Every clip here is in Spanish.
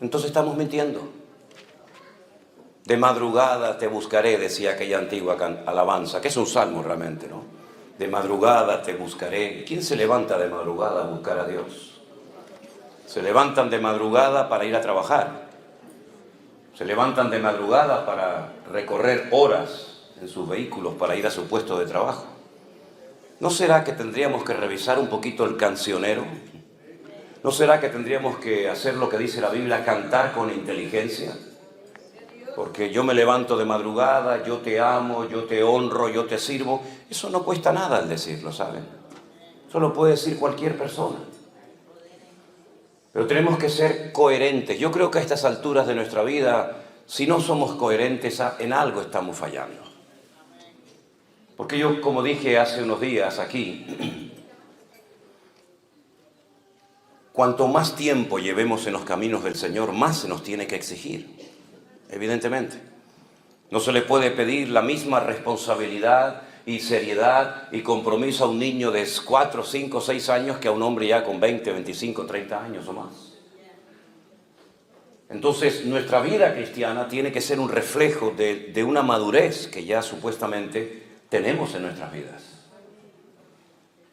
Entonces estamos mintiendo. De madrugada te buscaré, decía aquella antigua alabanza, que es un salmo realmente, ¿no? De madrugada te buscaré. ¿Quién se levanta de madrugada a buscar a Dios? Se levantan de madrugada para ir a trabajar. Se levantan de madrugada para recorrer horas en sus vehículos para ir a su puesto de trabajo. ¿No será que tendríamos que revisar un poquito el cancionero? ¿No será que tendríamos que hacer lo que dice la Biblia, cantar con inteligencia? Porque yo me levanto de madrugada, yo te amo, yo te honro, yo te sirvo. Eso no cuesta nada al decirlo, ¿saben? Eso lo puede decir cualquier persona. Pero tenemos que ser coherentes. Yo creo que a estas alturas de nuestra vida, si no somos coherentes, en algo estamos fallando. Porque yo, como dije hace unos días aquí, cuanto más tiempo llevemos en los caminos del Señor, más se nos tiene que exigir. Evidentemente, no se le puede pedir la misma responsabilidad y seriedad y compromiso a un niño de 4, 5, 6 años que a un hombre ya con 20, 25, 30 años o más. Entonces, nuestra vida cristiana tiene que ser un reflejo de una madurez que ya supuestamente tenemos en nuestras vidas.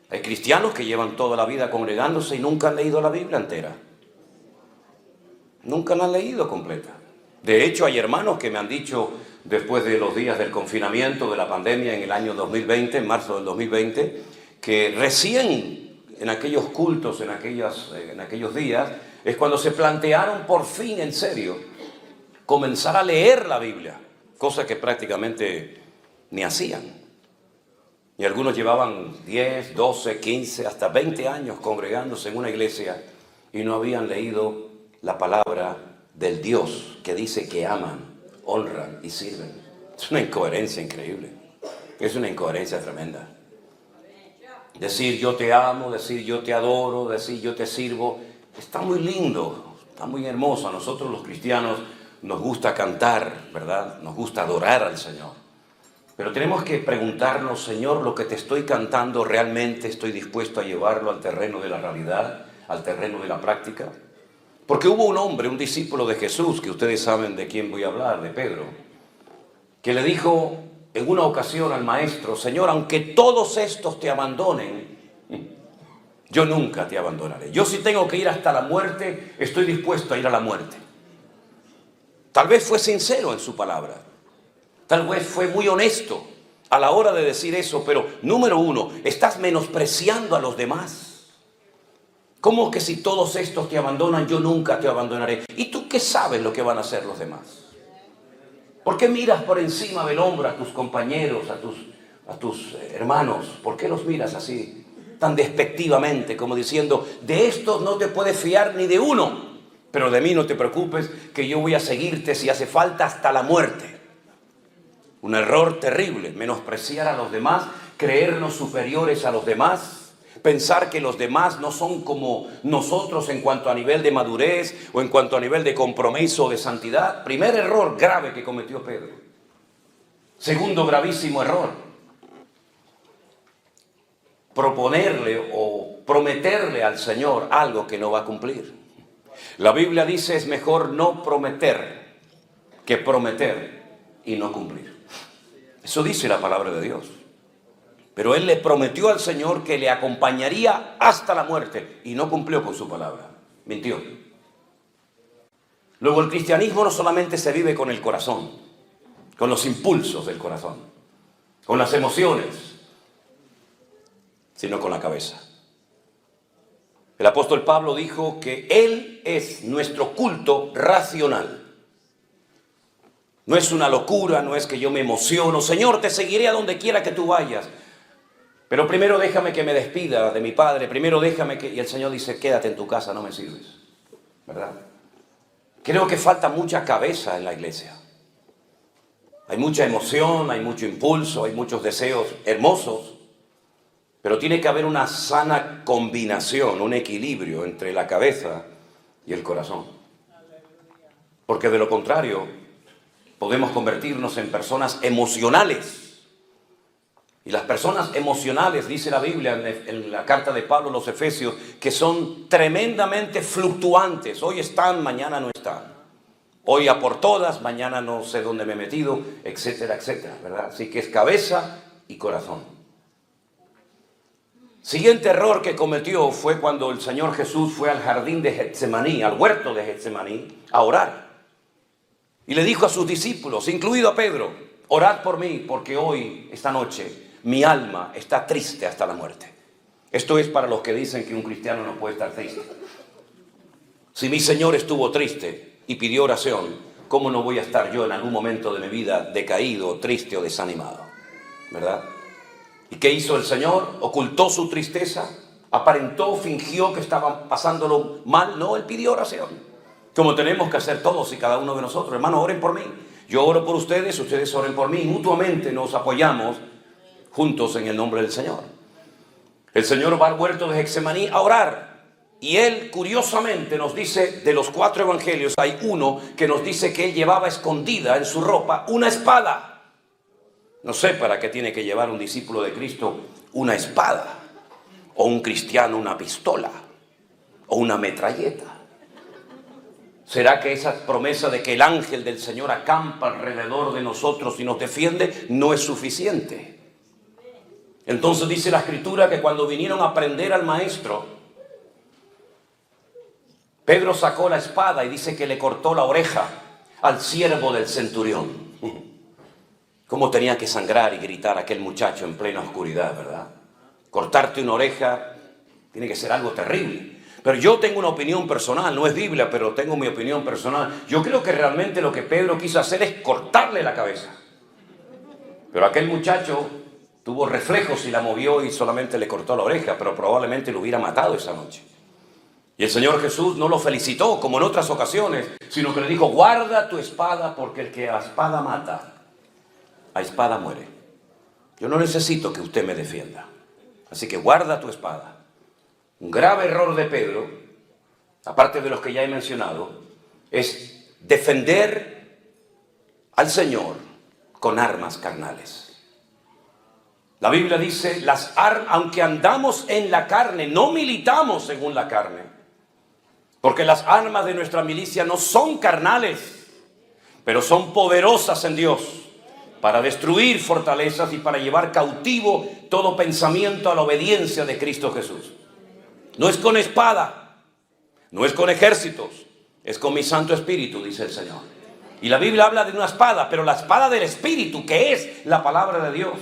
Hay cristianos que llevan toda la vida congregándose y nunca han leído la Biblia entera. Nunca la han leído completa. De hecho, hay hermanos que me han dicho, después de los días del confinamiento, de la pandemia en el año 2020, en marzo del 2020, que recién en aquellos cultos, en aquellos días, es cuando se plantearon por fin, en serio, comenzar a leer la Biblia, cosa que prácticamente ni hacían. Y algunos llevaban 10, 12, 15, hasta 20 años congregándose en una iglesia y no habían leído la palabra del Dios que dice que aman, honran y sirven. Es una incoherencia increíble. Es una incoherencia tremenda. Decir yo te amo, decir yo te adoro, decir yo te sirvo, está muy lindo, está muy hermoso. A nosotros los cristianos nos gusta cantar, ¿verdad? Nos gusta adorar al Señor. Pero tenemos que preguntarnos, Señor, lo que te estoy cantando, ¿realmente estoy dispuesto a llevarlo al terreno de la realidad, al terreno de la práctica? Porque hubo un hombre, un discípulo de Jesús, que ustedes saben de quién voy a hablar, de Pedro, que le dijo en una ocasión al maestro, Señor, aunque todos estos te abandonen, yo nunca te abandonaré. Yo si tengo que ir hasta la muerte, estoy dispuesto a ir a la muerte. Tal vez fue sincero en su palabra, tal vez fue muy honesto a la hora de decir eso, pero número uno, estás menospreciando a los demás. ¿Cómo que si todos estos te abandonan, yo nunca te abandonaré? ¿Y tú qué sabes lo que van a hacer los demás? ¿Por qué miras por encima del hombro a tus compañeros, a tus hermanos? ¿Por qué los miras así, tan despectivamente, como diciendo, de estos no te puedes fiar ni de uno, pero de mí no te preocupes, que yo voy a seguirte si hace falta hasta la muerte? Un error terrible, menospreciar a los demás, creernos superiores a los demás, pensar que los demás no son como nosotros en cuanto a nivel de madurez o en cuanto a nivel de compromiso o de santidad. Primer error grave que cometió Pedro. Segundo gravísimo error, proponerle o prometerle al Señor algo que no va a cumplir. La Biblia dice es mejor no prometer que prometer y no cumplir. Eso dice la palabra de Dios. Pero él le prometió al Señor que le acompañaría hasta la muerte y no cumplió con su palabra. Mintió. Luego el cristianismo no solamente se vive con el corazón, con los impulsos del corazón, con las emociones, sino con la cabeza. El apóstol Pablo dijo que Él es nuestro culto racional. No es una locura, no es que yo me emociono. Señor, te seguiré a donde quiera que tú vayas. Pero primero déjame que me despida de mi padre. Primero déjame que... Y el Señor dice, quédate en tu casa, no me sirves. ¿Verdad? Creo que falta mucha cabeza en la iglesia. Hay mucha emoción, hay mucho impulso, hay muchos deseos hermosos. Pero tiene que haber una sana combinación, un equilibrio entre la cabeza y el corazón. Porque de lo contrario, podemos convertirnos en personas emocionales, Y las personas emocionales, dice la Biblia en la carta de Pablo a los Efesios, que son tremendamente fluctuantes. Hoy están, mañana no están. Hoy a por todas, mañana no sé dónde me he metido, etcétera, etcétera, ¿verdad? Así que es cabeza y corazón. Siguiente error que cometió fue cuando el Señor Jesús fue al jardín de Getsemaní, al huerto de Getsemaní, a orar. Y le dijo a sus discípulos, incluido a Pedro, orad por mí, porque hoy, esta noche, mi alma está triste hasta la muerte. Esto es para los que dicen que un cristiano no puede estar triste. Si mi Señor estuvo triste y pidió oración, ¿cómo no voy a estar yo en algún momento de mi vida decaído, triste o desanimado? ¿Verdad? ¿Y qué hizo el Señor? ¿Ocultó su tristeza? ¿Aparentó, fingió que estaba pasándolo mal? No, Él pidió oración. Como tenemos que hacer todos y cada uno de nosotros. Hermanos, oren por mí. Yo oro por ustedes, ustedes oren por mí. Mutuamente nos apoyamos juntos en el nombre del Señor. El Señor va al huerto de Getsemaní a orar. Y Él, curiosamente, nos dice, de los 4 evangelios, hay uno que nos dice que Él llevaba escondida en su ropa una espada. No sé para qué tiene que llevar un discípulo de Cristo una espada, o un cristiano una pistola, o una metralleta. ¿Será que esa promesa de que el ángel del Señor acampa alrededor de nosotros y nos defiende no es suficiente? Entonces dice la Escritura que cuando vinieron a prender al maestro, Pedro sacó la espada y dice que le cortó la oreja al siervo del centurión. Cómo tenía que sangrar y gritar aquel muchacho en plena oscuridad, ¿verdad? Cortarte una oreja tiene que ser algo terrible. Pero yo tengo una opinión personal, no es Biblia, pero tengo mi opinión personal. Yo creo que realmente lo que Pedro quiso hacer es cortarle la cabeza. Pero aquel muchacho tuvo reflejos y la movió y solamente le cortó la oreja, pero probablemente lo hubiera matado esa noche. Y el Señor Jesús no lo felicitó como en otras ocasiones, sino que le dijo, guarda tu espada porque el que a espada mata, a espada muere. Yo no necesito que usted me defienda. Así que guarda tu espada. Un grave error de Pedro, aparte de los que ya he mencionado, es defender al Señor con armas carnales. La Biblia dice, aunque andamos en la carne, no militamos según la carne. Porque las armas de nuestra milicia no son carnales, pero son poderosas en Dios para destruir fortalezas y para llevar cautivo todo pensamiento a la obediencia de Cristo Jesús. No es con espada, no es con ejércitos, es con mi Santo Espíritu, dice el Señor. Y la Biblia habla de una espada, pero la espada del Espíritu, que es la palabra de Dios.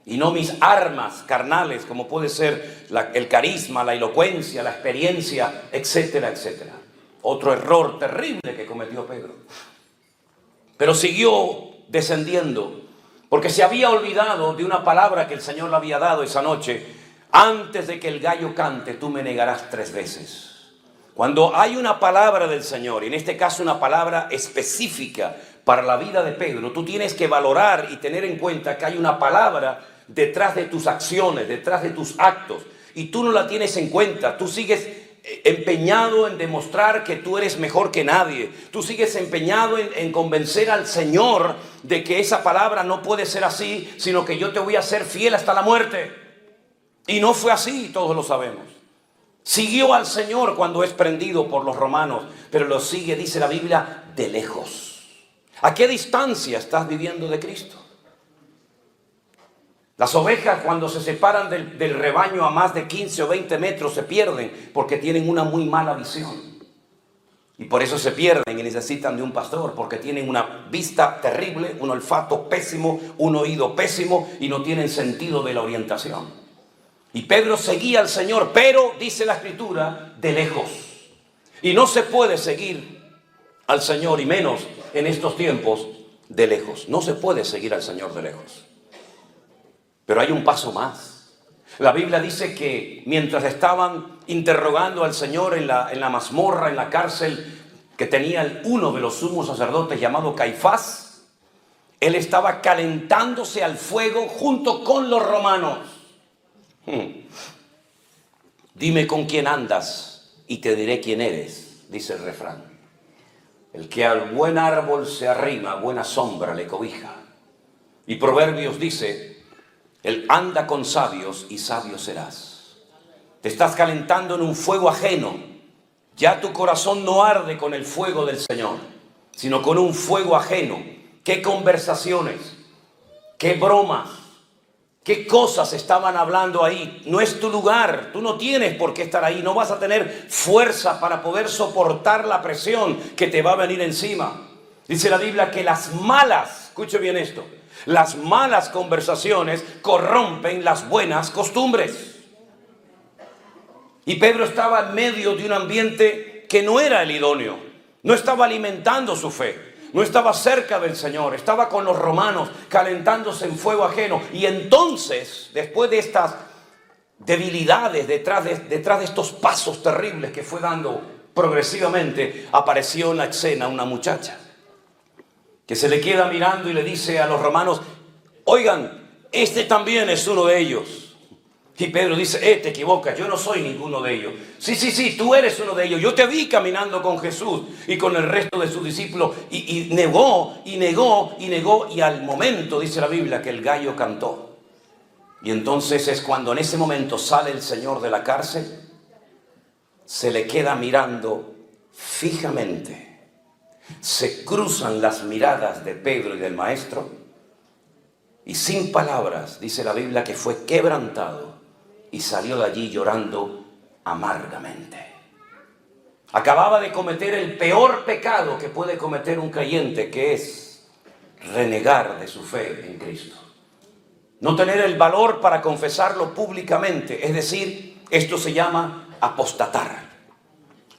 Y no mis armas carnales, como puede ser el carisma, la elocuencia, la experiencia, etcétera, etcétera. Otro error terrible que cometió Pedro. Pero siguió descendiendo, porque se había olvidado de una palabra que el Señor le había dado esa noche. Antes de que el gallo cante, tú me negarás 3 veces. Cuando hay una palabra del Señor, y en este caso una palabra específica para la vida de Pedro, tú tienes que valorar y tener en cuenta que hay una palabra detrás de tus acciones, detrás de tus actos, y tú no la tienes en cuenta. Tú sigues empeñado en demostrar que tú eres mejor que nadie. Tú sigues empeñado en convencer al Señor de que esa palabra no puede ser así, sino que yo te voy a ser fiel hasta la muerte. Y no fue así, todos lo sabemos. Siguió al Señor cuando es prendido por los romanos, pero lo sigue, dice la Biblia, de lejos. ¿A qué distancia estás viviendo de Cristo? Las ovejas, cuando se separan del rebaño a más de 15 o 20 metros, se pierden porque tienen una muy mala visión. Y por eso se pierden y necesitan de un pastor, porque tienen una vista terrible, un olfato pésimo, un oído pésimo y no tienen sentido de la orientación. Y Pedro seguía al Señor, pero, dice la Escritura, de lejos. Y no se puede seguir al Señor, y menos en estos tiempos, de lejos. No se puede seguir al Señor de lejos. Pero hay un paso más. La Biblia dice que mientras estaban interrogando al Señor en la mazmorra, en la cárcel que tenía uno de los sumos sacerdotes llamado Caifás, él estaba calentándose al fuego junto con los romanos. Dime con quién andas y te diré quién eres, dice el refrán. El que al buen árbol se arrima, buena sombra le cobija. Y Proverbios dice, Él anda con sabios y sabio serás. Te estás calentando en un fuego ajeno. Ya tu corazón no arde con el fuego del Señor, sino con un fuego ajeno. ¿Qué conversaciones? ¿Qué bromas? ¿Qué cosas estaban hablando ahí? No es tu lugar, tú no tienes por qué estar ahí, no vas a tener fuerza para poder soportar la presión que te va a venir encima. Dice la Biblia que las malas, escuche bien esto, las malas conversaciones corrompen las buenas costumbres. Y Pedro estaba en medio de un ambiente que no era el idóneo, no estaba alimentando su fe. No estaba cerca del Señor, estaba con los romanos calentándose en fuego ajeno. Y entonces, después de estas debilidades, detrás de estos pasos terribles que fue dando progresivamente, apareció en la escena una muchacha que se le queda mirando y le dice a los romanos: oigan, este también es uno de ellos. Y Pedro dice: te equivocas, yo no soy ninguno de ellos. Sí, tú eres uno de ellos. Yo te vi caminando con Jesús y con el resto de sus discípulos. Y negó, y al momento, dice la Biblia, que el gallo cantó. Y entonces es cuando en ese momento sale el Señor de la cárcel, se le queda mirando fijamente. Se cruzan las miradas de Pedro y del maestro, y sin palabras, dice la Biblia, que fue quebrantado y salió de allí llorando amargamente. Acababa de cometer el peor pecado que puede cometer un creyente, que es renegar de su fe en Cristo. No tener el valor para confesarlo públicamente, es decir, esto se llama apostatar.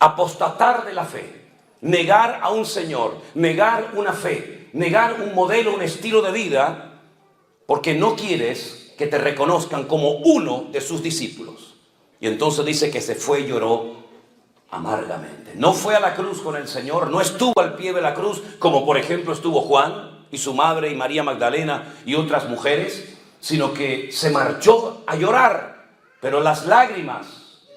Apostatar de la fe. Negar a un Señor, negar una fe, negar un modelo, un estilo de vida, porque no quieres que te reconozcan como uno de sus discípulos. Y entonces dice que se fue y lloró amargamente. No fue a la cruz con el Señor, no estuvo al pie de la cruz, como por ejemplo estuvo Juan y su madre y María Magdalena y otras mujeres, sino que se marchó a llorar. Pero las lágrimas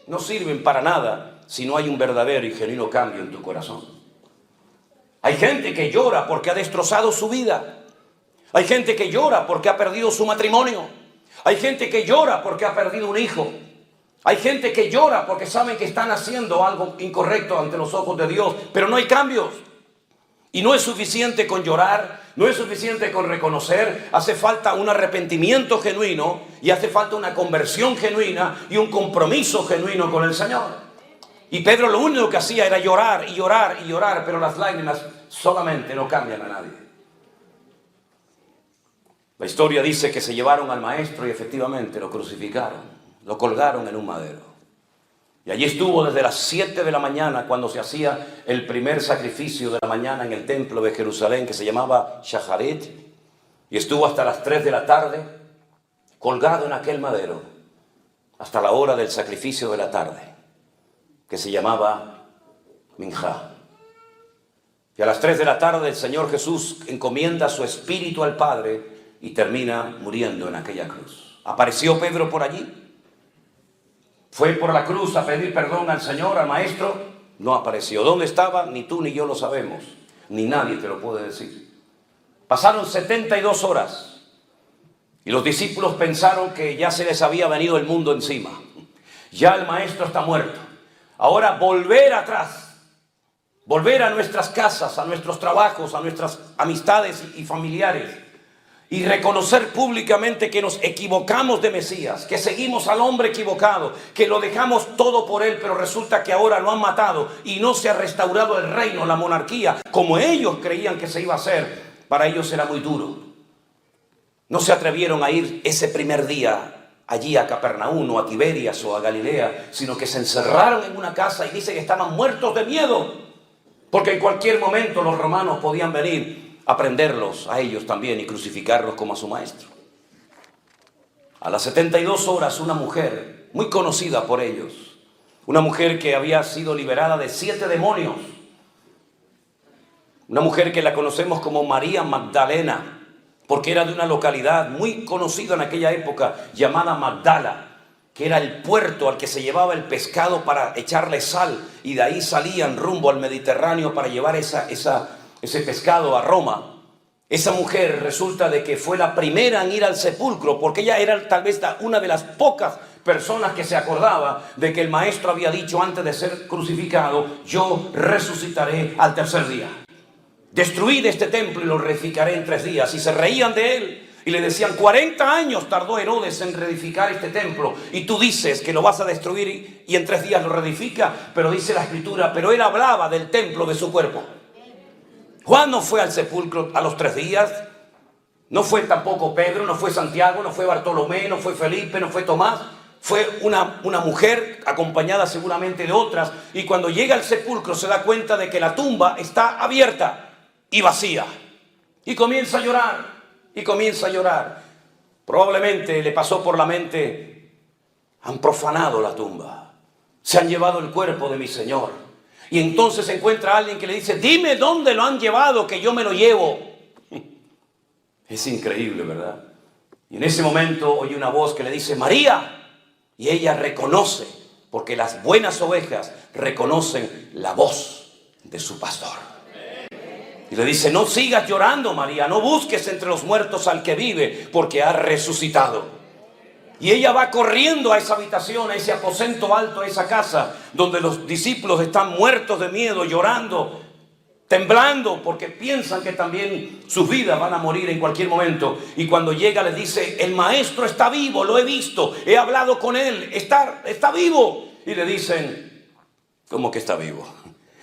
no sirven para nada si no hay un verdadero y genuino cambio en tu corazón. Hay gente que llora porque ha destrozado su vida. Hay gente que llora porque ha perdido su matrimonio. Hay gente que llora porque ha perdido un hijo. Hay gente que llora porque saben que están haciendo algo incorrecto ante los ojos de Dios, pero no hay cambios. Y no es suficiente con llorar, no es suficiente con reconocer, hace falta un arrepentimiento genuino y hace falta una conversión genuina y un compromiso genuino con el Señor. Y Pedro lo único que hacía era llorar y llorar y llorar, pero las lágrimas solamente no cambian a nadie. La historia dice que se llevaron al maestro y efectivamente lo crucificaron, lo colgaron en un madero. Y allí estuvo desde las 7 de la mañana, cuando se hacía el primer sacrificio de la mañana en el templo de Jerusalén, que se llamaba Shacharit, y estuvo hasta las 3 de la tarde, colgado en aquel madero, hasta la hora del sacrificio de la tarde, que se llamaba Minjá. Y a las 3 de la tarde el Señor Jesús encomienda su espíritu al Padre y termina muriendo en aquella cruz. ¿Apareció Pedro por allí? ¿Fue por la cruz a pedir perdón al Señor, al Maestro? No apareció. ¿Dónde estaba? Ni tú ni yo lo sabemos. Ni nadie te lo puede decir. Pasaron 72 horas y los discípulos pensaron que ya se les había venido el mundo encima. Ya el Maestro está muerto. Ahora volver atrás, volver a nuestras casas, a nuestros trabajos, a nuestras amistades y familiares, y reconocer públicamente que nos equivocamos de Mesías, que seguimos al hombre equivocado, que lo dejamos todo por él, pero resulta que ahora lo han matado y no se ha restaurado el reino, la monarquía, como ellos creían que se iba a hacer. Para ellos era muy duro. No se atrevieron a ir ese primer día allí a Capernaum o a Tiberias o a Galilea, sino que se encerraron en una casa y dice que estaban muertos de miedo, porque en cualquier momento los romanos podían venir a prenderlos a ellos también y crucificarlos como a su maestro. A las 72 horas una mujer muy conocida por ellos, una mujer que había sido liberada de 7 demonios, una mujer que la conocemos como María Magdalena, porque era de una localidad muy conocida en aquella época llamada Magdala, que era el puerto al que se llevaba el pescado para echarle sal, y de ahí salían rumbo al Mediterráneo para llevar ese pescado a Roma. Esa mujer resulta de que fue la primera en ir al sepulcro, porque ella era tal vez una de las pocas personas que se acordaba de que el maestro había dicho antes de ser crucificado: yo resucitaré al tercer día. Destruid este templo y lo reedificaré en 3 días. Y se reían de él y le decían: 40 años tardó Herodes en reedificar este templo, y tú dices que lo vas a destruir y en 3 días lo reedifica. Pero dice la escritura, pero él hablaba del templo de su cuerpo. Juan no fue al sepulcro a los 3 días, no fue tampoco Pedro, no fue Santiago, no fue Bartolomé, no fue Felipe, no fue Tomás. Fue una mujer acompañada seguramente de otras, y cuando llega al sepulcro se da cuenta de que la tumba está abierta y vacía, y comienza a llorar, y comienza a llorar. Probablemente le pasó por la mente: han profanado la tumba, se han llevado el cuerpo de mi Señor. Y entonces encuentra a alguien que le dice: dime dónde lo han llevado, que yo me lo llevo. Es increíble, ¿verdad? Y en ese momento oye una voz que le dice: María. Y ella reconoce, porque las buenas ovejas reconocen la voz de su pastor. Y le dice: no sigas llorando, María, no busques entre los muertos al que vive, porque ha resucitado. Y ella va corriendo a esa habitación, a ese aposento alto, a esa casa, donde los discípulos están muertos de miedo, llorando, temblando, porque piensan que también sus vidas van a morir en cualquier momento. Y cuando llega les dice: el maestro está vivo, lo he visto, he hablado con él, está vivo. Y le dicen: ¿cómo que está vivo?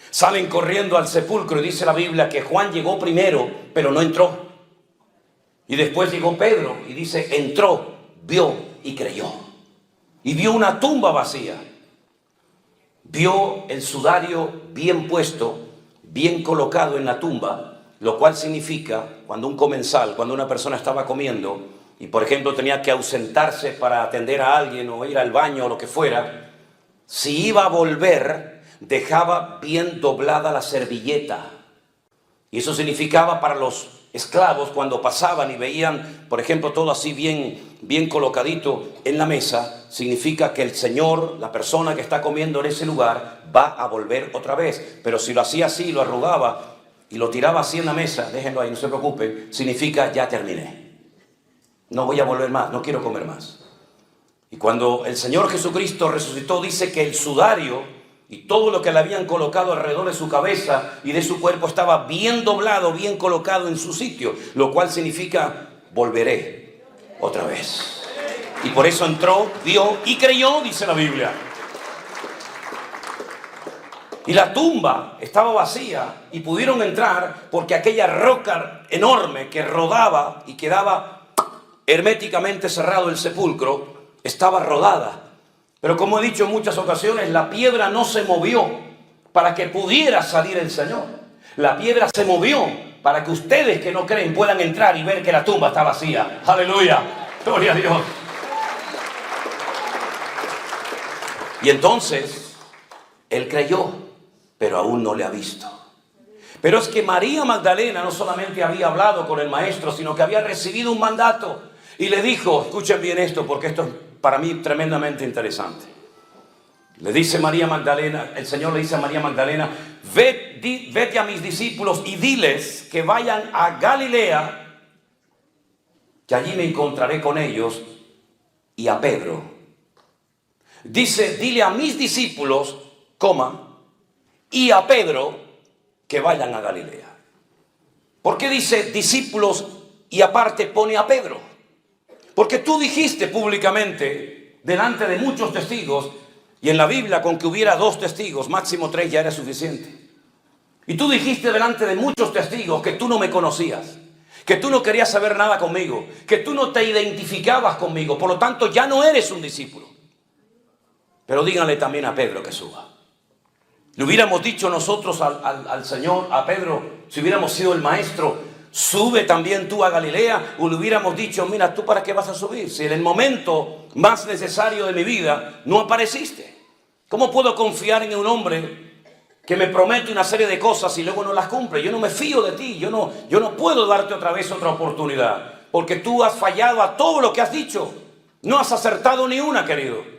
Salen corriendo al sepulcro, y dice la Biblia que Juan llegó primero, pero no entró. Y después llegó Pedro, y dice: entró, vio y creyó. Y vio una tumba vacía. Vio el sudario bien puesto, bien colocado en la tumba, lo cual significa, cuando un comensal, cuando una persona estaba comiendo y por ejemplo tenía que ausentarse para atender a alguien o ir al baño o lo que fuera, si iba a volver, dejaba bien doblada la servilleta. Y eso significaba para los esclavos, cuando pasaban y veían, por ejemplo, todo así bien colocadito en la mesa, significa que el Señor, la persona que está comiendo en ese lugar, va a volver otra vez. Pero si lo hacía así, lo arrugaba y lo tiraba así en la mesa, déjenlo ahí, no se preocupen, significa: ya terminé, no voy a volver más, no quiero comer más. Y cuando el Señor Jesucristo resucitó, dice que el sudario y todo lo que le habían colocado alrededor de su cabeza y de su cuerpo estaba bien doblado, bien colocado en su sitio, lo cual significa: volveré otra vez. Y por eso entró, vio y creyó, dice la Biblia. Y la tumba estaba vacía y pudieron entrar porque aquella roca enorme que rodaba y quedaba herméticamente cerrado el sepulcro estaba rodada. Pero como he dicho en muchas ocasiones, la piedra no se movió para que pudiera salir el Señor. La piedra se movió para que ustedes que no creen puedan entrar y ver que la tumba está vacía. ¡Aleluya! ¡Gloria a Dios! Y entonces, él creyó, pero aún no le ha visto. Pero es que María Magdalena no solamente había hablado con el maestro, sino que había recibido un mandato. Y le dijo, escuchen bien esto, porque esto es para mí tremendamente interesante. Le dice María Magdalena, el Señor le dice a María Magdalena: vete a mis discípulos y diles que vayan a Galilea, que allí me encontraré con ellos, y a Pedro. Dice: dile a mis discípulos, y a Pedro, que vayan a Galilea. ¿Por qué dice discípulos y aparte pone a Pedro? Porque tú dijiste públicamente, delante de muchos testigos, y en la Biblia con que hubiera 2 testigos, máximo 3 ya era suficiente. Y tú dijiste delante de muchos testigos que tú no me conocías, que tú no querías saber nada conmigo, que tú no te identificabas conmigo, por lo tanto ya no eres un discípulo. Pero díganle también a Pedro que suba. Le hubiéramos dicho nosotros al Señor, a Pedro, si hubiéramos sido el maestro: sube también tú a Galilea. O le hubiéramos dicho: mira, ¿tú para qué vas a subir? Si en el momento más necesario de mi vida no apareciste. ¿Cómo puedo confiar en un hombre que me promete una serie de cosas y luego no las cumple? Yo no me fío de ti, yo no puedo darte otra vez otra oportunidad, porque tú has fallado a todo lo que has dicho. No has acertado ni una, querido.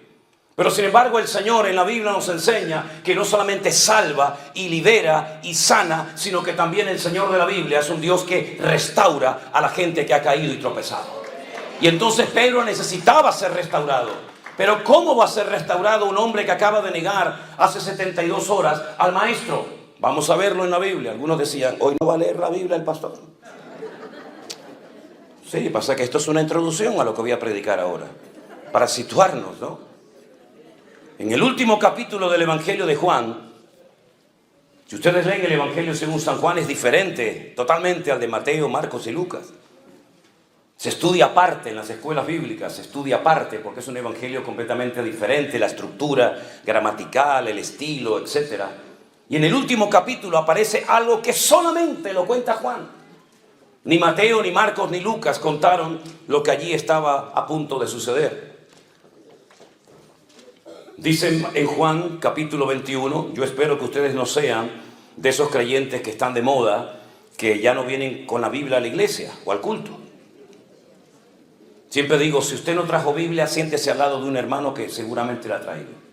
Pero sin embargo el Señor en la Biblia nos enseña que no solamente salva y libera y sana, sino que también el Señor de la Biblia es un Dios que restaura a la gente que ha caído y tropezado. Y entonces Pedro necesitaba ser restaurado. Pero ¿cómo va a ser restaurado un hombre que acaba de negar hace 72 horas al Maestro? Vamos a verlo en la Biblia. Algunos decían, hoy no va a leer la Biblia el pastor. Sí, pasa que esto es una introducción a lo que voy a predicar ahora, para situarnos, ¿no? En el último capítulo del Evangelio de Juan, si ustedes leen el Evangelio según San Juan, es diferente totalmente al de Mateo, Marcos y Lucas. Se estudia aparte en las escuelas bíblicas, se estudia aparte porque es un evangelio completamente diferente, la estructura gramatical, el estilo, etc. Y en el último capítulo aparece algo que solamente lo cuenta Juan. Ni Mateo, ni Marcos, ni Lucas contaron lo que allí estaba a punto de suceder. Dice en Juan capítulo 21, yo espero que ustedes no sean de esos creyentes que están de moda, que ya no vienen con la Biblia a la iglesia o al culto. Siempre digo, si usted no trajo Biblia, siéntese al lado de un hermano que seguramente la ha traído.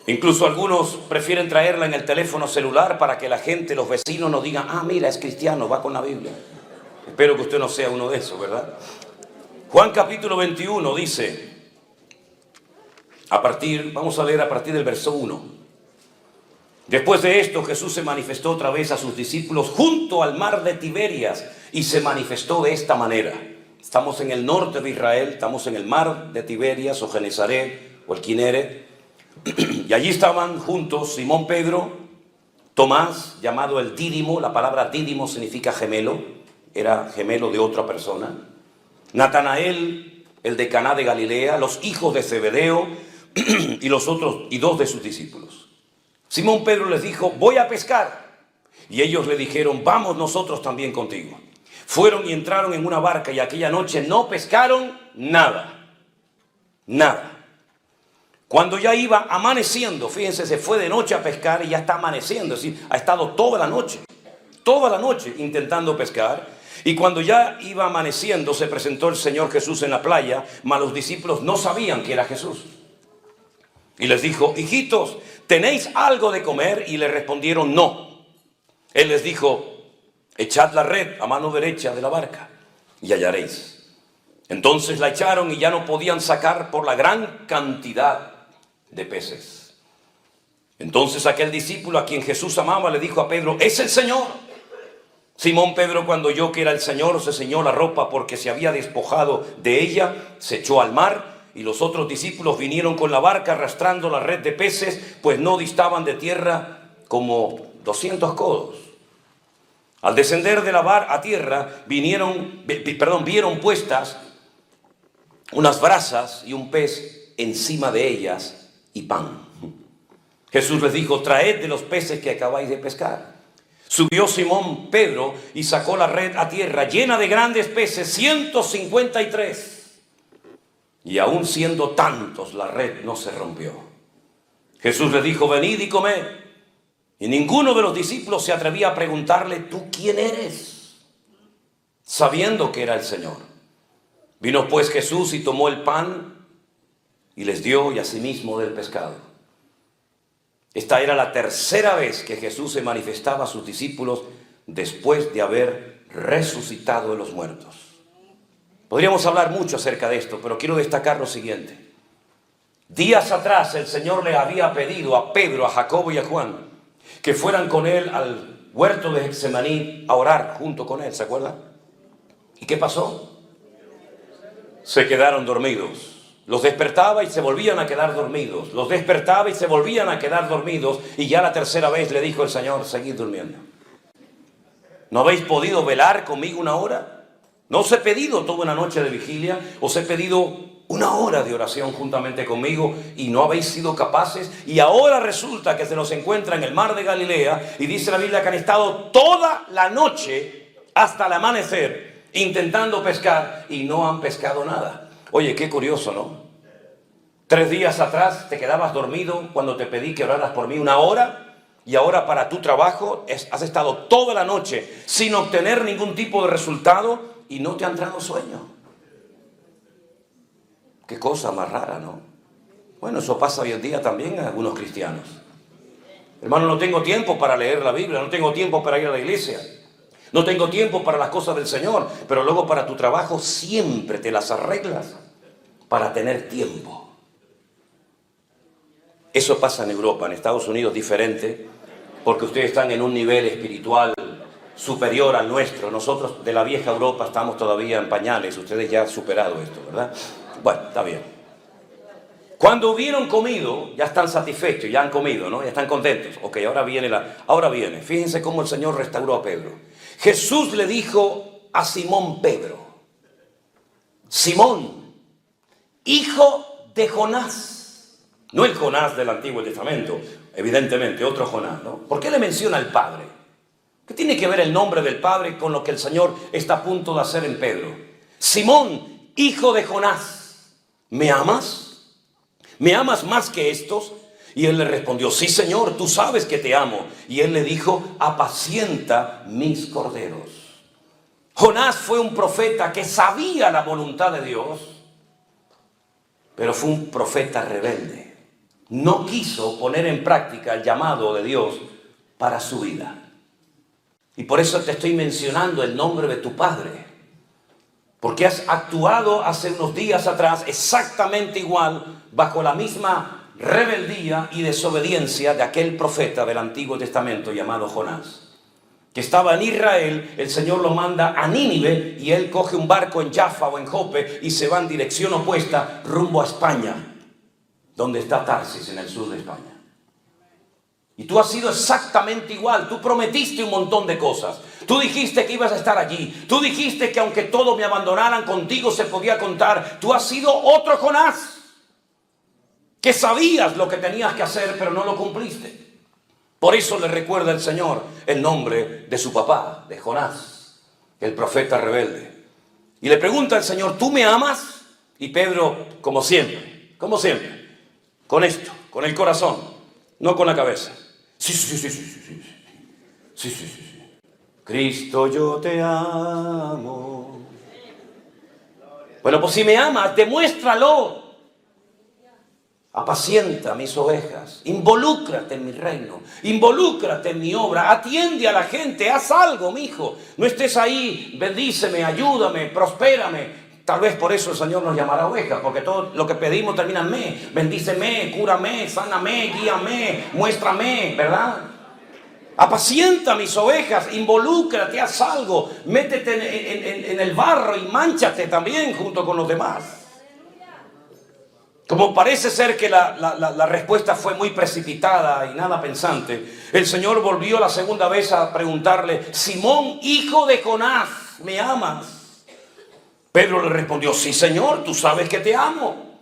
Incluso algunos prefieren traerla en el teléfono celular para que la gente, los vecinos nos digan, ah, mira, es cristiano, va con la Biblia. Espero que usted no sea uno de esos, ¿verdad? Juan capítulo 21 dice, vamos a leer a partir del verso 1. Después de esto, Jesús se manifestó otra vez a sus discípulos junto al mar de Tiberias y se manifestó de esta manera. Estamos en el norte de Israel, estamos en el mar de Tiberias o Genesaret o el Kineret. Y allí estaban juntos Simón Pedro, Tomás, llamado el Dídimo, la palabra Dídimo significa gemelo, era gemelo de otra persona, Natanael, el de Caná de Galilea, los hijos de Zebedeo y los otros y dos de sus discípulos. Simón Pedro les dijo, voy a pescar. Y ellos le dijeron, vamos nosotros también contigo. Fueron y entraron en una barca y aquella noche no pescaron nada. Cuando ya iba amaneciendo, fíjense, se fue de noche a pescar y ya está amaneciendo, es decir, ha estado toda la noche intentando pescar. Y cuando ya iba amaneciendo, se presentó el Señor Jesús en la playa, mas los discípulos no sabían que era Jesús. Y les dijo, hijitos, ¿tenéis algo de comer? Y le respondieron, no. Él les dijo, echad la red a mano derecha de la barca y hallaréis. Entonces la echaron y ya no podían sacar por la gran cantidad de peces. Entonces aquel discípulo a quien Jesús amaba le dijo a Pedro, es el Señor. Simón Pedro, cuando oyó que era el Señor, se ceñó la ropa porque se había despojado de ella, se echó al mar y los otros discípulos vinieron con la barca arrastrando la red de peces, pues no distaban de tierra como 200 codos. Al descender de la barca a tierra vieron puestas unas brasas y un pez encima de ellas y pan. Jesús les dijo, traed de los peces que acabáis de pescar. Subió Simón Pedro y sacó la red a tierra llena de grandes peces, 153. Y aún siendo tantos, la red no se rompió. Jesús les dijo, venid y comed. Y ninguno de los discípulos se atrevía a preguntarle, ¿tú quién eres? Sabiendo que era el Señor. Vino pues Jesús y tomó el pan y les dio y asimismo del pescado. Esta era la tercera vez que Jesús se manifestaba a sus discípulos después de haber resucitado de los muertos. Podríamos hablar mucho acerca de esto, pero quiero destacar lo siguiente. Días atrás el Señor le había pedido a Pedro, a Jacobo y a Juan que fueran con él al huerto de Getsemaní a orar junto con él, ¿se acuerdan? ¿Y qué pasó? Se quedaron dormidos. Los despertaba y se volvían a quedar dormidos. Los despertaba y se volvían a quedar dormidos. Y ya la tercera vez le dijo el Señor, seguid durmiendo. ¿No habéis podido velar conmigo una hora? ¿No os he pedido toda una noche de vigilia? ¿Os he pedido una hora de oración juntamente conmigo y no habéis sido capaces? Y ahora resulta que se nos encuentra en el mar de Galilea y dice la Biblia que han estado toda la noche hasta el amanecer intentando pescar y no han pescado nada. Oye, qué curioso, ¿no? 3 días atrás te quedabas dormido cuando te pedí que oraras por mí una hora y ahora para tu trabajo has estado toda la noche sin obtener ningún tipo de resultado y no te ha entrado sueño. Qué cosa más rara, ¿no? Bueno, eso pasa hoy en día también a algunos cristianos. Hermano, no tengo tiempo para leer la Biblia, no tengo tiempo para ir a la iglesia, no tengo tiempo para las cosas del Señor, pero luego para tu trabajo siempre te las arreglas para tener tiempo. Eso pasa en Europa, en Estados Unidos diferente, porque ustedes están en un nivel espiritual superior al nuestro. Nosotros de la vieja Europa estamos todavía en pañales, ustedes ya han superado esto, ¿verdad? Bueno, está bien. Cuando hubieron comido, ya están satisfechos, ya han comido, ¿no? Ya están contentos. Ok, ahora viene. Fíjense cómo el Señor restauró a Pedro. Jesús le dijo a Simón Pedro, Simón, hijo de Jonás. No el Jonás del Antiguo Testamento, evidentemente, otro Jonás, ¿no? ¿Por qué le menciona al Padre? ¿Qué tiene que ver el nombre del Padre con lo que el Señor está a punto de hacer en Pedro? Simón, hijo de Jonás, ¿me amas? ¿Me amas más que estos? Y él le respondió, sí, Señor, tú sabes que te amo. Y él le dijo, apacienta mis corderos. Jonás fue un profeta que sabía la voluntad de Dios, pero fue un profeta rebelde. No quiso poner en práctica el llamado de Dios para su vida. Y por eso te estoy mencionando el nombre de tu padre. Porque has actuado hace unos días atrás exactamente igual, bajo la misma rebeldía y desobediencia de aquel profeta del Antiguo Testamento llamado Jonás. Que estaba en Israel, el Señor lo manda a Nínive y él coge un barco en Jaffa o en Jope y se va en dirección opuesta rumbo a España, donde está Tarsis, en el sur de España. Y tú has sido exactamente igual. Tú prometiste un montón de cosas. Tú dijiste que ibas a estar allí. Tú dijiste que aunque todos me abandonaran, contigo se podía contar. Tú has sido otro Jonás, que sabías lo que tenías que hacer, pero no lo cumpliste. Por eso le recuerda el Señor el nombre de su papá, de Jonás, el profeta rebelde. Y le pregunta al Señor, ¿tú me amas? Y Pedro, como siempre, con esto, con el corazón, no con la cabeza. Sí. Cristo, yo te amo. Bueno, pues si me amas, demuéstralo. Apacienta mis ovejas, involúcrate en mi reino, involúcrate en mi obra, atiende a la gente, haz algo, mijo. No estés ahí, bendíceme, ayúdame, prospérame. Tal vez por eso el Señor nos llamará ovejas, porque todo lo que pedimos termina en me. Bendíceme, cúrame, sáname, guíame, muéstrame, ¿verdad? Apacienta mis ovejas, involúcrate, haz algo, métete en el barro y mánchate también junto con los demás. Como parece ser que la respuesta fue muy precipitada y nada pensante, el Señor volvió la segunda vez a preguntarle, Simón, hijo de Jonás, ¿me amas? Pedro le respondió, sí, Señor, tú sabes que te amo.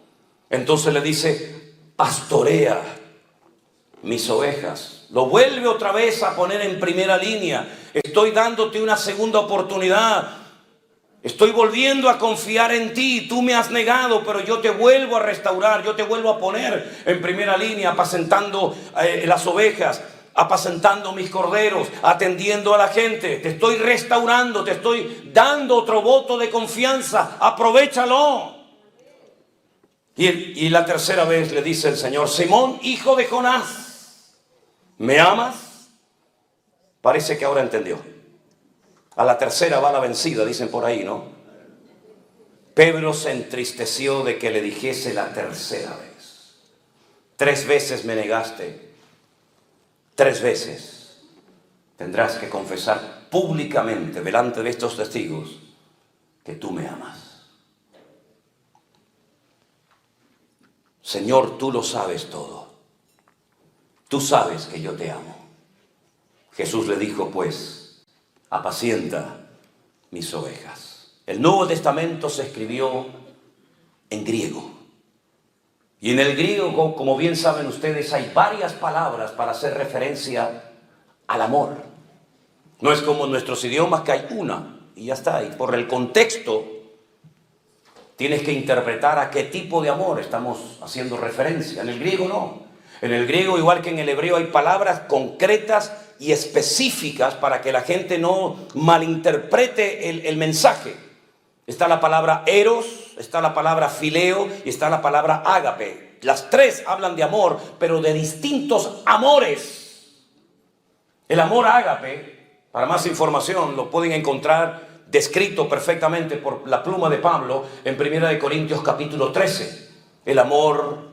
Entonces le dice, pastorea mis ovejas. Lo vuelve otra vez a poner en primera línea. Estoy dándote una segunda oportunidad. Estoy volviendo a confiar en ti. Tú me has negado, pero yo te vuelvo a restaurar. Yo te vuelvo a poner en primera línea, apacentando las ovejas, apacentando mis corderos, atendiendo a la gente. Te estoy restaurando, te estoy dando otro voto de confianza. Aprovéchalo. Y la tercera vez le dice el Señor, Simón, hijo de Jonás, ¿me amas? Parece que ahora entendió. A la tercera va la vencida, dicen por ahí, ¿no? Pedro se entristeció de que le dijese la tercera vez: 3 veces me negaste, 3 veces tendrás que confesar públicamente delante de estos testigos que tú me amas. Señor, tú lo sabes todo. Tú sabes que yo te amo. Jesús le dijo, pues, apacienta mis ovejas. El Nuevo Testamento se escribió en griego. Y en el griego, como bien saben ustedes, hay varias palabras para hacer referencia al amor. No es como en nuestros idiomas que hay una y ya está. Y por el contexto tienes que interpretar a qué tipo de amor estamos haciendo referencia. En el griego no. En el griego, igual que en el hebreo, hay palabras concretas y específicas para que la gente no malinterprete el mensaje. Está la palabra eros, está la palabra fileo y está la palabra ágape. Las 3 hablan de amor, pero de distintos amores. El amor ágape, para más información, lo pueden encontrar descrito perfectamente por la pluma de Pablo en 1 Corintios capítulo 13. El amor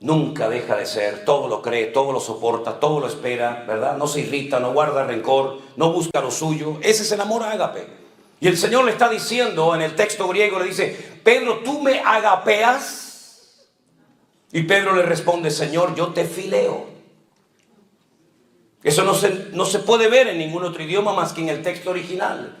nunca deja de ser, todo lo cree, todo lo soporta, todo lo espera, ¿verdad? No se irrita, no guarda rencor, no busca lo suyo. Ese es el amor ágape. Y el Señor le está diciendo en el texto griego, le dice, Pedro, ¿tú me agapeas? Y Pedro le responde, Señor, yo te fileo. Eso no se puede ver en ningún otro idioma más que en el texto original.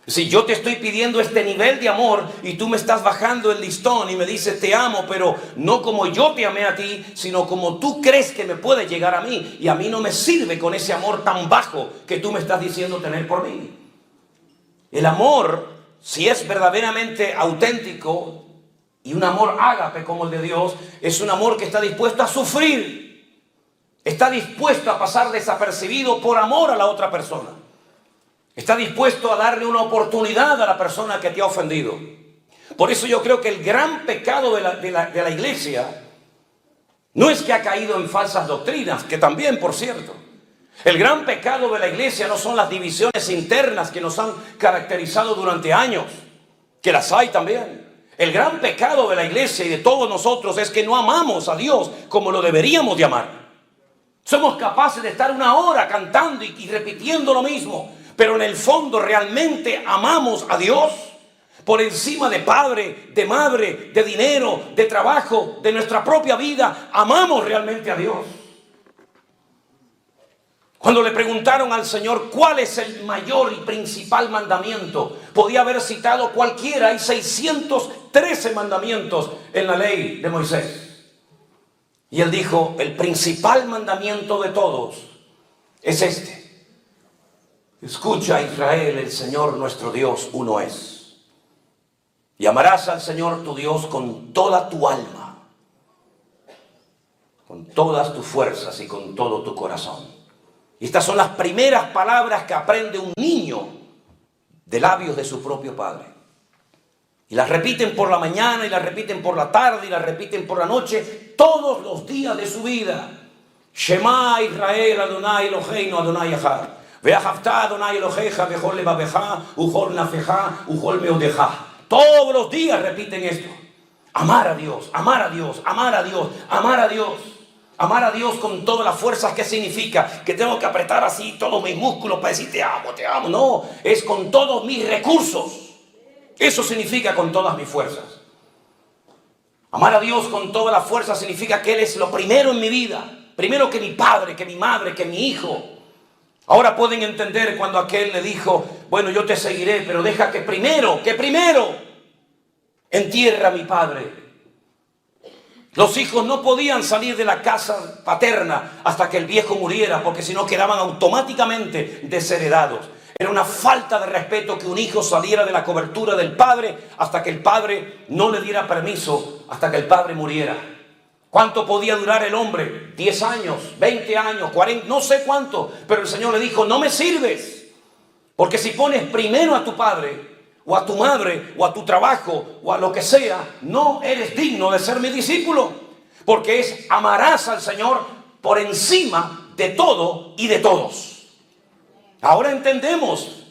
Si yo te estoy pidiendo este nivel de amor y tú me estás bajando el listón y me dices te amo, pero no como yo te amé a ti, sino como tú crees que me puede llegar a mí, y a mí no me sirve con ese amor tan bajo que tú me estás diciendo tener por mí. El amor, si es verdaderamente auténtico y un amor ágape como el de Dios, es un amor que está dispuesto a sufrir, está dispuesto a pasar desapercibido por amor a la otra persona. Está dispuesto a darle una oportunidad a la persona que te ha ofendido. Por eso yo creo que el gran pecado de la iglesia no es que ha caído en falsas doctrinas, que también, por cierto. El gran pecado de la iglesia no son las divisiones internas que nos han caracterizado durante años, que las hay también. El gran pecado de la iglesia y de todos nosotros es que no amamos a Dios como lo deberíamos de amar. Somos capaces de estar 1 hora cantando y repitiendo lo mismo, pero en el fondo realmente amamos a Dios por encima de padre, de madre, de dinero, de trabajo, de nuestra propia vida. Amamos realmente a Dios. Cuando le preguntaron al Señor cuál es el mayor y principal mandamiento, podía haber citado cualquiera. Hay 613 mandamientos en la ley de Moisés. Y él dijo, el principal mandamiento de todos es este. Escucha, Israel, el Señor nuestro Dios uno es. Y amarás al Señor tu Dios con toda tu alma, con todas tus fuerzas y con todo tu corazón. Y estas son las primeras palabras que aprende un niño de labios de su propio padre. Y las repiten por la mañana, y las repiten por la tarde, y las repiten por la noche, todos los días de su vida. Shema Israel Adonai Eloheinu Adonai Echad. Ve'ahavta Adonai Elohecha bechol levavecha uchol nafecha uchol meodecha. Todos los días repiten esto. Amar a Dios, amar a Dios, amar a Dios, amar a Dios. Amar a Dios con todas las fuerzas. ¿Qué significa? Que tengo que apretar así todos mis músculos para decir te amo, te amo. No, es con todos mis recursos. Eso significa con todas mis fuerzas. Amar a Dios con todas las fuerzas significa que Él es lo primero en mi vida. Primero que mi padre, que mi madre, que mi hijo. Ahora pueden entender cuando aquel le dijo, bueno, yo te seguiré, pero deja que primero entierre a mi padre. Los hijos no podían salir de la casa paterna hasta que el viejo muriera, porque si no quedaban automáticamente desheredados. Era una falta de respeto que un hijo saliera de la cobertura del padre hasta que el padre no le diera permiso, hasta que el padre muriera. ¿Cuánto podía durar el hombre? 10 años, 20 años, 40, no sé cuánto. Pero el Señor le dijo, no me sirves. Porque si pones primero a tu padre, o a tu madre, o a tu trabajo, o a lo que sea, no eres digno de ser mi discípulo. Porque es amarás al Señor por encima de todo y de todos. Ahora entendemos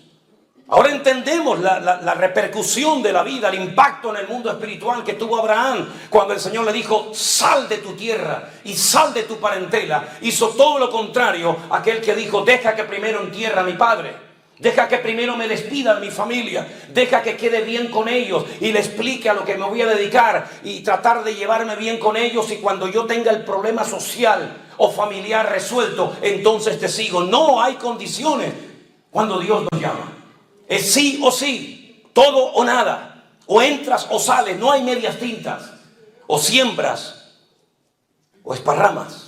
Ahora entendemos la repercusión de la vida, el impacto en el mundo espiritual que tuvo Abraham cuando el Señor le dijo: sal de tu tierra y sal de tu parentela. Hizo todo lo contrario a aquel que dijo: deja que primero entierre a mi padre. Deja que primero me despida de mi familia. Deja que quede bien con ellos y le explique a lo que me voy a dedicar y tratar de llevarme bien con ellos. Y cuando yo tenga el problema social o familiar resuelto, entonces te sigo. No hay condiciones cuando Dios nos llama. Es sí o sí, todo o nada. O entras o sales, no hay medias tintas. O siembras o esparramas.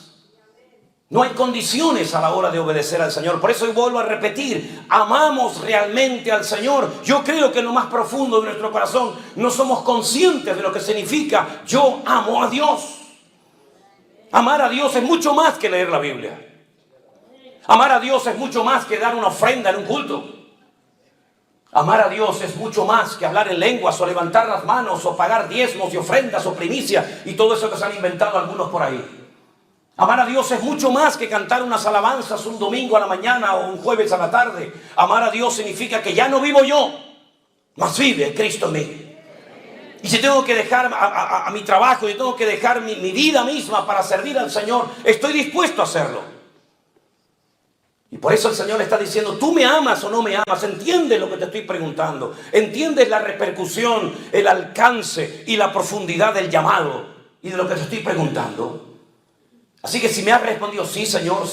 No hay condiciones a la hora de obedecer al Señor. Por eso hoy vuelvo a repetir: amamos realmente al Señor. Yo creo que en lo más profundo de nuestro corazón no somos conscientes de lo que significa yo amo a Dios. Amar a Dios es mucho más que leer la Biblia. Amar a Dios es mucho más que dar una ofrenda en un culto. Amar a Dios es mucho más que hablar en lenguas o levantar las manos o pagar diezmos y ofrendas o primicias y todo eso que se han inventado algunos por ahí. Amar a Dios es mucho más que cantar unas alabanzas un domingo a la mañana o un jueves a la tarde. Amar a Dios significa que ya no vivo yo, mas vive Cristo en mí. Y si tengo que dejar a mi trabajo, y tengo que dejar mi vida misma para servir al Señor, estoy dispuesto a hacerlo. Y por eso el Señor le está diciendo: ¿tú me amas o no me amas? ¿Entiendes lo que te estoy preguntando? ¿Entiendes la repercusión, el alcance y la profundidad del llamado y de lo que te estoy preguntando? Así que si me has respondido: sí Señor,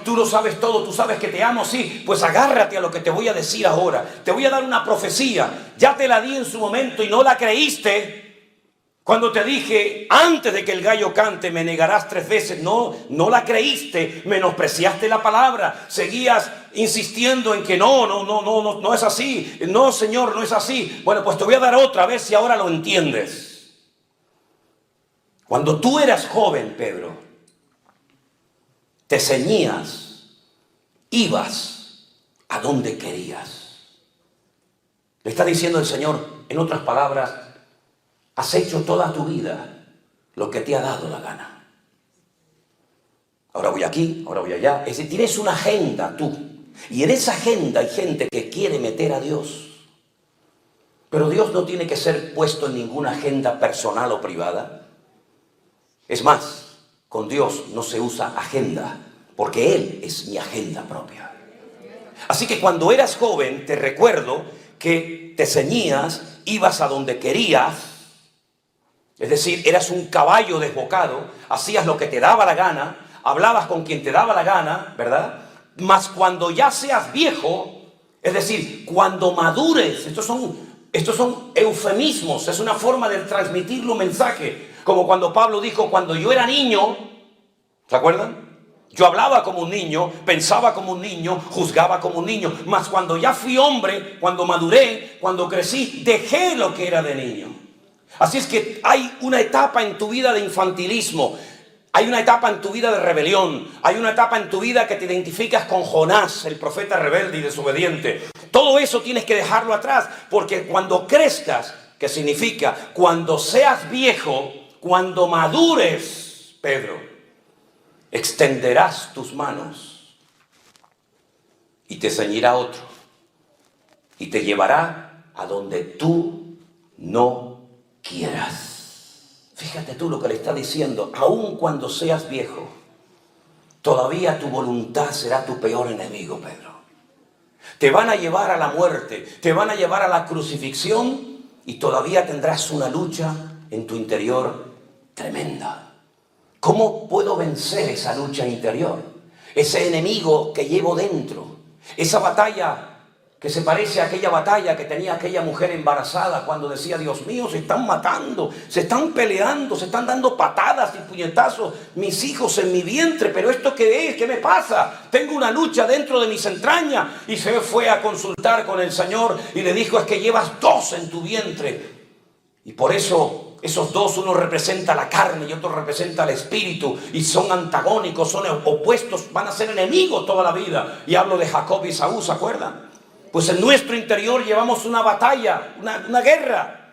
tú lo sabes todo, tú sabes que te amo, sí, pues agárrate a lo que te voy a decir ahora. Te voy a dar una profecía. Ya te la di en su momento y no la creíste. Cuando te dije: antes de que el gallo cante me negarás 3 veces. No la creíste, menospreciaste la palabra, seguías insistiendo en que no es así. No, Señor, no es así. Bueno, pues te voy a dar otra vez si ahora lo entiendes. Cuando tú eras joven, Pedro, te ceñías, ibas a donde querías. Le está diciendo el Señor, en otras palabras: has hecho toda tu vida lo que te ha dado la gana. Ahora voy aquí, ahora voy allá. Es decir, tienes una agenda tú. Y en esa agenda hay gente que quiere meter a Dios. Pero Dios no tiene que ser puesto en ninguna agenda personal o privada. Es más, con Dios no se usa agenda, porque Él es mi agenda propia. Así que cuando eras joven, te recuerdo que te ceñías, ibas a donde querías. Es decir, eras un caballo desbocado, hacías lo que te daba la gana, hablabas con quien te daba la gana, ¿verdad? Mas cuando ya seas viejo, es decir, cuando madures, estos son eufemismos, es una forma de transmitir un mensaje. Como cuando Pablo dijo: cuando yo era niño, ¿se acuerdan? Yo hablaba como un niño, pensaba como un niño, juzgaba como un niño. Mas cuando ya fui hombre, cuando maduré, cuando crecí, dejé lo que era de niño. Así es que hay una etapa en tu vida de infantilismo. Hay una etapa en tu vida de rebelión. Hay una etapa en tu vida que te identificas con Jonás, el profeta rebelde y desobediente. Todo eso tienes que dejarlo atrás, porque cuando crezcas, ¿qué significa? Cuando seas viejo, cuando madures, Pedro, extenderás tus manos y te ceñirá otro y te llevará a donde tú no quieras. Fíjate tú lo que le está diciendo: aun cuando seas viejo, todavía tu voluntad será tu peor enemigo, Pedro. Te van a llevar a la muerte, te van a llevar a la crucifixión y todavía tendrás una lucha en tu interior tremenda. ¿Cómo puedo vencer esa lucha interior? Ese enemigo que llevo dentro, esa batalla que se parece a aquella batalla que tenía aquella mujer embarazada cuando decía: Dios mío, se están matando, se están peleando, se están dando patadas y puñetazos mis hijos en mi vientre. ¿Pero esto qué es? ¿Qué me pasa? Tengo una lucha dentro de mis entrañas. Y se fue a consultar con el Señor y le dijo: es que llevas 2 en tu vientre. Y por eso esos 2, uno representa la carne y otro representa el espíritu, y son antagónicos, son opuestos, van a ser enemigos toda la vida. Y hablo de Jacob y Esaú, ¿se acuerdan? Pues en nuestro interior llevamos una batalla, una guerra.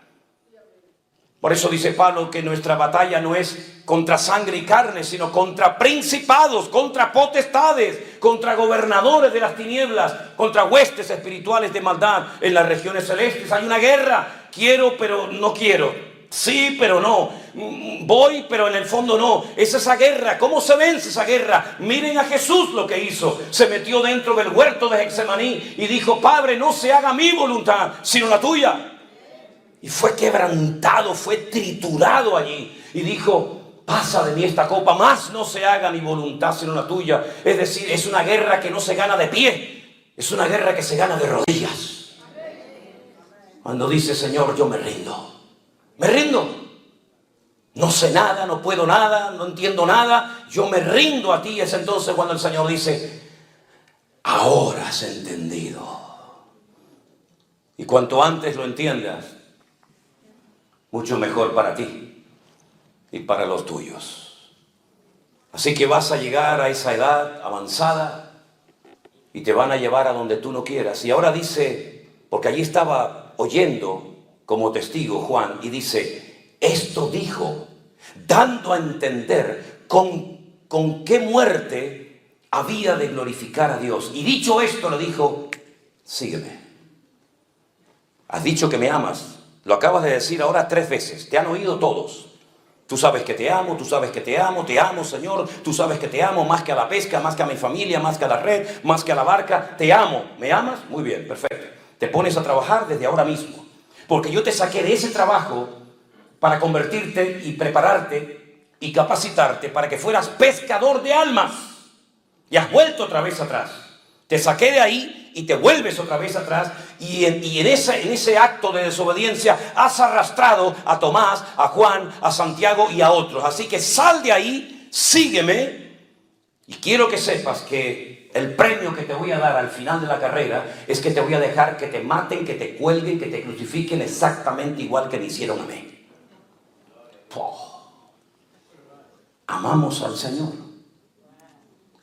Por eso dice Pablo que nuestra batalla no es contra sangre y carne, sino contra principados, contra potestades, contra gobernadores de las tinieblas, contra huestes espirituales de maldad en las regiones celestes. Hay una guerra. Quiero, pero no quiero. Sí, pero no. Voy, pero en el fondo no. Es esa guerra. ¿Cómo se vence esa guerra? Miren a Jesús lo que hizo. Se metió dentro del huerto de Getsemaní y dijo: Padre, no se haga mi voluntad, sino la tuya. Y fue quebrantado, fue triturado allí. Y dijo: pasa de mí esta copa, más no se haga mi voluntad sino la tuya. Es decir, es una guerra que no se gana de pie, es una guerra que se gana de rodillas. Cuando dice: Señor, yo me rindo, me rindo. No sé nada, no puedo nada, no entiendo nada, yo me rindo a ti. Es entonces cuando el Señor dice: ahora has entendido. Y cuanto antes lo entiendas, mucho mejor para ti y para los tuyos. Así que vas a llegar a esa edad avanzada y te van a llevar a donde tú no quieras. Y ahora dice, porque allí estaba oyendo como testigo Juan, y dice: esto dijo, dando a entender con qué muerte había de glorificar a Dios. Y dicho esto le dijo: sígueme. Has dicho que me amas. Lo acabas de decir ahora 3 veces. Te han oído todos. Tú sabes que te amo, tú sabes que te amo, Señor. Tú sabes que te amo más que a la pesca, más que a mi familia, más que a la red, más que a la barca. Te amo. ¿Me amas? Muy bien, perfecto. Te pones a trabajar desde ahora mismo. Porque yo te saqué de ese trabajo para convertirte y prepararte y capacitarte para que fueras pescador de almas. Y has vuelto otra vez atrás. Te saqué de ahí y te vuelves otra vez atrás. Y en ese acto de desobediencia has arrastrado a Tomás, a Juan, a Santiago y a otros. Así que sal de ahí, sígueme. Y quiero que sepas que el premio que te voy a dar al final de la carrera es que te voy a dejar que te maten, que te cuelguen, que te crucifiquen exactamente igual que me hicieron a mí. Amamos al Señor.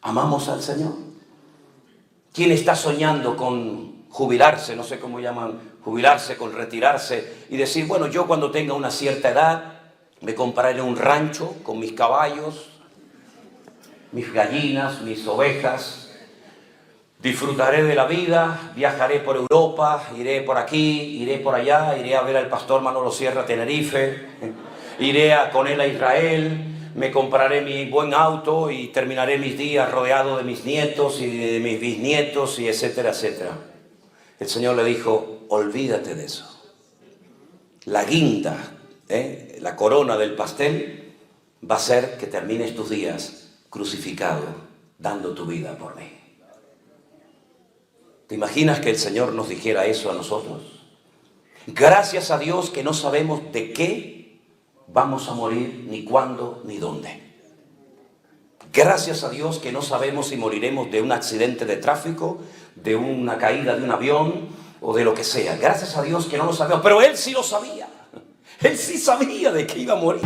Amamos al Señor. ¿Quién está soñando con jubilarse? No sé cómo llaman, jubilarse, con retirarse y decir: bueno, yo cuando tenga una cierta edad me compraré un rancho con mis caballos, mis gallinas, mis ovejas, disfrutaré de la vida, viajaré por Europa, iré por aquí, iré por allá, iré a ver al pastor Manolo Sierra a Tenerife, iré con él a Israel. Me compraré mi buen auto y terminaré mis días rodeado de mis nietos y de mis bisnietos y etcétera, etcétera. El Señor le dijo: olvídate de eso. La guinda, la corona del pastel va a ser que termines tus días crucificado, dando tu vida por mí. ¿Te imaginas que el Señor nos dijera eso a nosotros? Gracias a Dios que no sabemos de qué vamos a morir, ni cuándo, ni dónde. Gracias a Dios que no sabemos si moriremos de un accidente de tráfico, de una caída de un avión o de lo que sea. Gracias a Dios que no lo sabemos, pero Él sí lo sabía. Él sí sabía de que iba a morir.